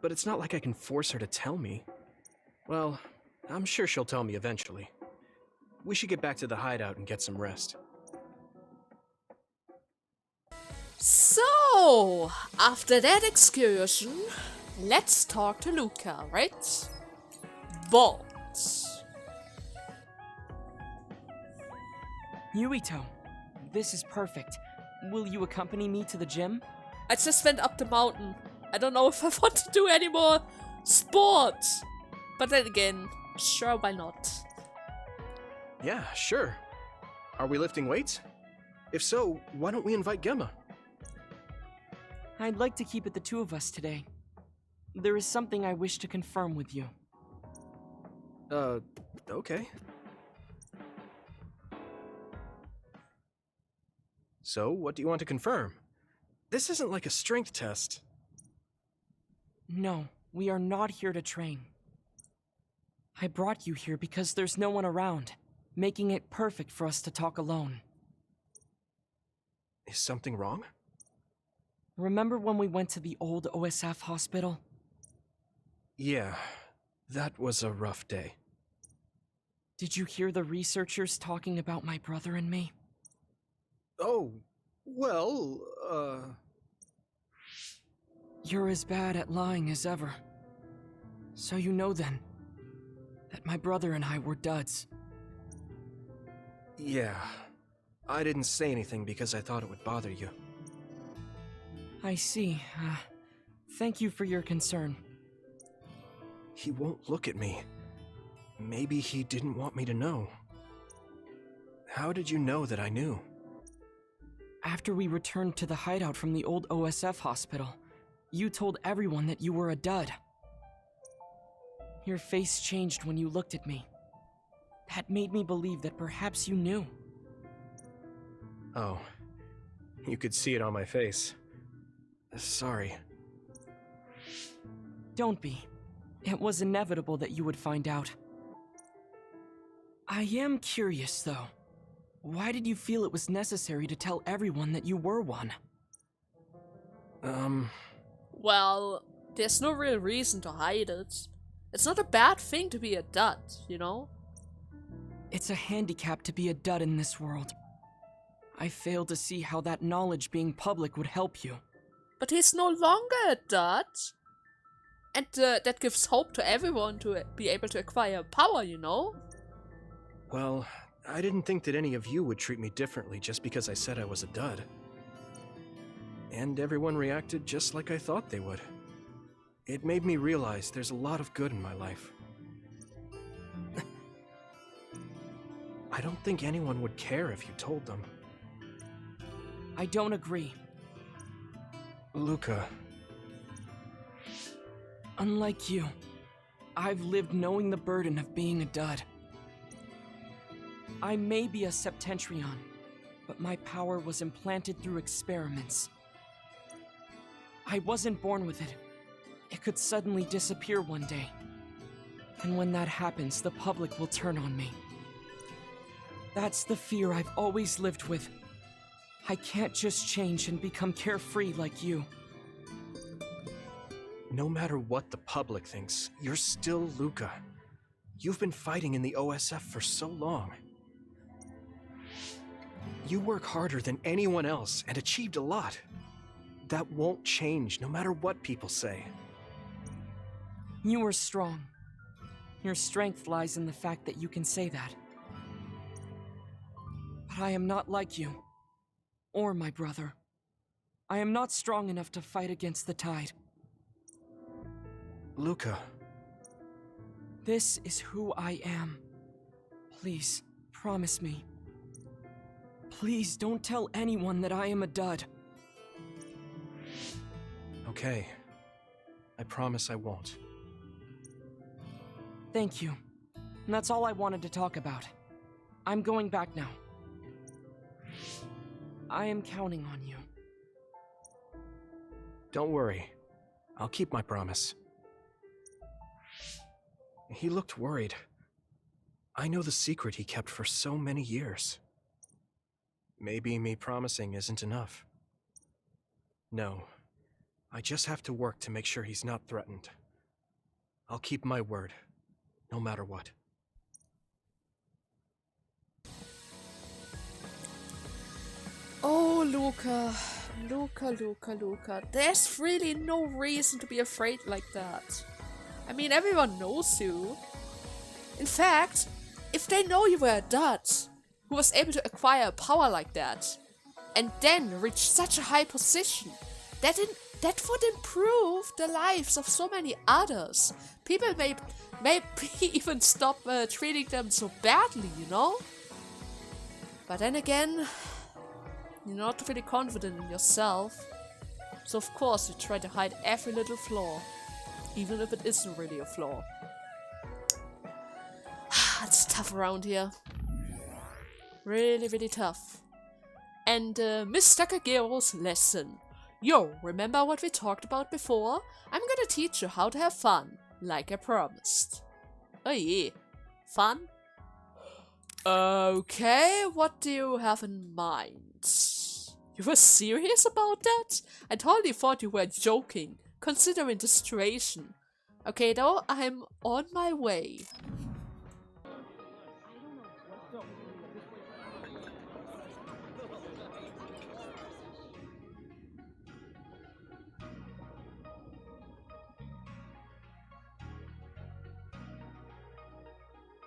But it's not like I can force her to tell me. Well, I'm sure she'll tell me eventually. We should get back to the hideout and get some rest. So, after that excursion, let's talk to Luca, right? But... Yuito, this is perfect. Will you accompany me to the gym? I just went up the mountain. I don't know if I want to do any more sports. But then again, sure, why not? Yeah, sure. Are we lifting weights? If so, why don't we invite Gemma? I'd like to keep it the two of us today. There is something I wish to confirm with you. Okay. So, what do you want to confirm? This isn't like a strength test. No, we are not here to train. I brought you here because there's no one around, making it perfect for us to talk alone. Is something wrong? Remember when we went to the old OSF hospital? Yeah, that was a rough day. Did you hear the researchers talking about my brother and me? Oh, well, You're as bad at lying as ever. So you know then, that my brother and I were duds. Yeah. I didn't say anything because I thought it would bother you. I see. Thank you for your concern. He won't look at me. Maybe he didn't want me to know. How did you know that I knew? After we returned to the hideout from the old OSF hospital, you told everyone that you were a dud. Your face changed when you looked at me. That made me believe that perhaps you knew. Oh. You could see it on my face. Sorry. Don't be. It was inevitable that you would find out. I am curious, though. Why did you feel it was necessary to tell everyone that you were one? Well, there's no real reason to hide it. It's not a bad thing to be a dud, you know? It's a handicap to be a dud in this world. I fail to see how that knowledge being public would help you. But he's no longer a dud. And that gives hope to everyone to be able to acquire power, you know? Well, I didn't think that any of you would treat me differently just because I said I was a dud. And everyone reacted just like I thought they would. It made me realize there's a lot of good in my life. I don't think anyone would care if you told them. I don't agree. Luca. Unlike you, I've lived knowing the burden of being a dud. I may be a Septentrion, but my power was implanted through experiments. I wasn't born with it. It could suddenly disappear one day. And when that happens, the public will turn on me. That's the fear I've always lived with. I can't just change and become carefree like you. No matter what the public thinks, you're still Luca. You've been fighting in the OSF for so long. You work harder than anyone else and achieved a lot. That won't change no matter what people say. You are strong. Your strength lies in the fact that you can say that. But I am not like you. Or my brother. I am not strong enough to fight against the tide. Luca. This is who I am. Please, promise me. Please don't tell anyone that I am a dud. Okay. I promise I won't. Thank you. And that's all I wanted to talk about. I'm going back now. I am counting on you. Don't worry. I'll keep my promise. He looked worried. I know the secret he kept for so many years. Maybe me promising isn't enough. No. I just have to work to make sure he's not threatened. I'll keep my word, no matter what. Oh, Luca. Luca. There's really no reason to be afraid like that. I mean, everyone knows you. In fact, if they know you were a dud who was able to acquire a power like that, and then reach such a high position, that would improve the lives of so many others. People may even stop treating them so badly, you know? But then again, you're not really confident in yourself. So of course you try to hide every little flaw, even if it isn't really a flaw. It's tough around here. Really, really tough. And Mr. Kagero's lesson. Yo, remember what we talked about before? I'm gonna teach you how to have fun, like I promised. Oh yeah, fun? Okay, what do you have in mind? You were serious about that? I totally thought you were joking, considering the situation. Okay though, I'm on my way.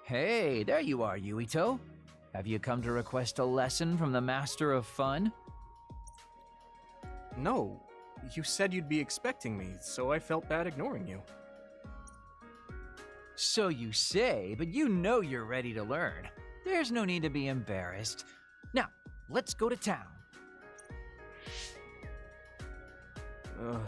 Hey, there you are, Yuito. Have you come to request a lesson from the Master of Fun? No. You said you'd be expecting me, so I felt bad ignoring you. So you say, but you know you're ready to learn. There's no need to be embarrassed. Now, let's go to town. Ugh.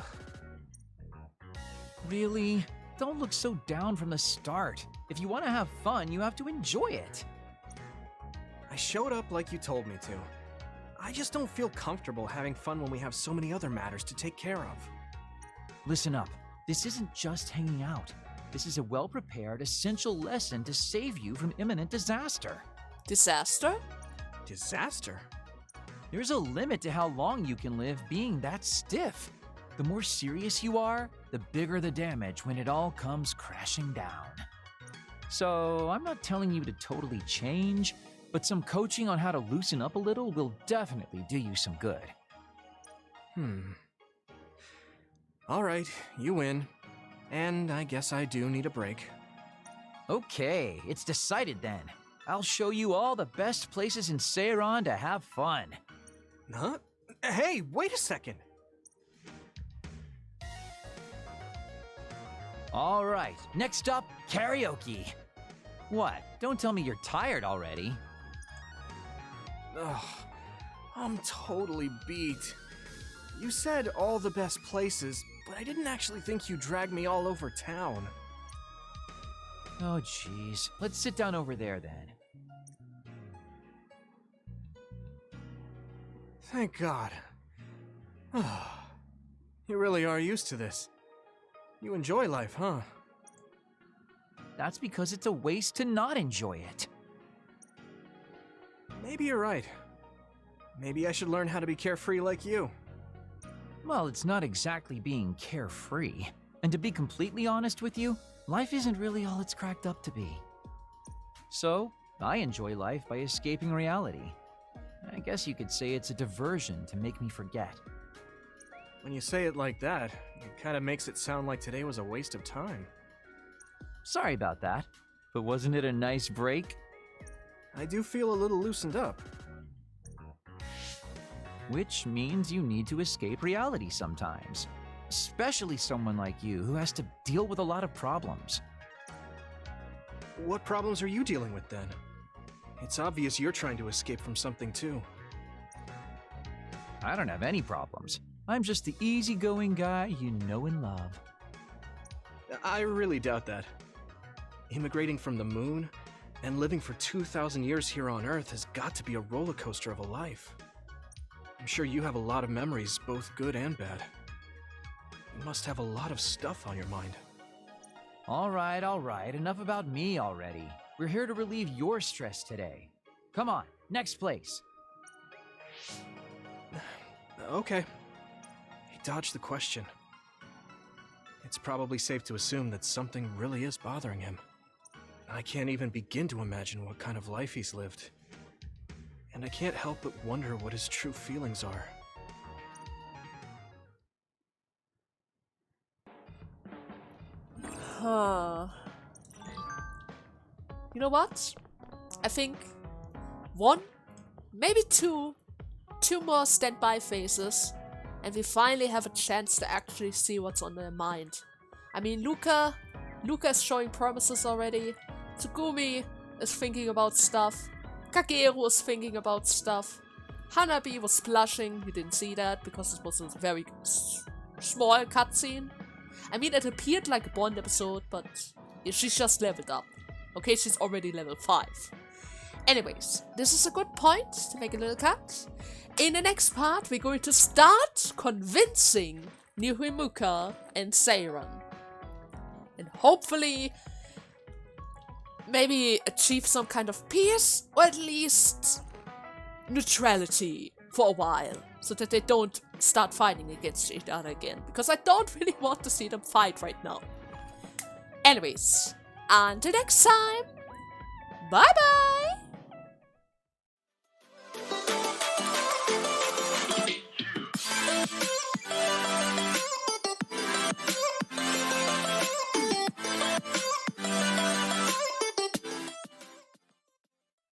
Really? Don't look so down from the start. If you want to have fun, you have to enjoy it. I showed up like you told me to. I just don't feel comfortable having fun when we have so many other matters to take care of. Listen up. This isn't just hanging out. This is a well-prepared, essential lesson to save you from imminent disaster. Disaster? Disaster? There's a limit to how long you can live being that stiff. The more serious you are, the bigger the damage when it all comes crashing down. So, I'm not telling you to totally change, but some coaching on how to loosen up a little will definitely do you some good. Alright, you win. And I guess I do need a break. Okay, it's decided then. I'll show you all the best places in Seiran to have fun. Huh? Hey, wait a second! Alright, next up, karaoke. What? Don't tell me you're tired already. Ugh, I'm totally beat. You said all the best places, but I didn't actually think you dragged me all over town. Oh jeez, let's sit down over there then. Thank God. You really are used to this. You enjoy life, huh? That's because it's a waste to not enjoy it. Maybe you're right. Maybe I should learn how to be carefree like you. Well, it's not exactly being carefree. And to be completely honest with you, life isn't really all it's cracked up to be. So, I enjoy life by escaping reality. I guess you could say it's a diversion to make me forget. When you say it like that, it kind of makes it sound like today was a waste of time. Sorry about that, but wasn't it a nice break? I do feel a little loosened up. Which means you need to escape reality sometimes. Especially someone like you who has to deal with a lot of problems. What problems are you dealing with then? It's obvious you're trying to escape from something too. I don't have any problems. I'm just the easygoing guy you know and love. I really doubt that. Immigrating from the moon and living for 2,000 years here on Earth has got to be a roller coaster of a life. I'm sure you have a lot of memories, both good and bad. You must have a lot of stuff on your mind. All right, enough about me already. We're here to relieve your stress today. Come on, next place. Okay. He dodged the question. It's probably safe to assume that something really is bothering him. I can't even begin to imagine what kind of life he's lived. And I can't help but wonder what his true feelings are. You know what? I think one, maybe two more standby phases, and we finally have a chance to actually see what's on their mind. I mean, Luca is showing promises already. Tsugumi is thinking about stuff. Kagero is thinking about stuff. Hanabi was blushing. You didn't see that because it was a very small cutscene. I mean, it appeared like a Bond episode, but she's just leveled up. Okay, she's already level 5. Anyways, this is a good point to make a little cut. In the next part, we're going to start convincing New Himuka and Seiran. And hopefully, maybe achieve some kind of peace, or at least neutrality for a while, so that they don't start fighting against each other again, because I don't really want to see them fight right now. Anyways, until next time, bye bye!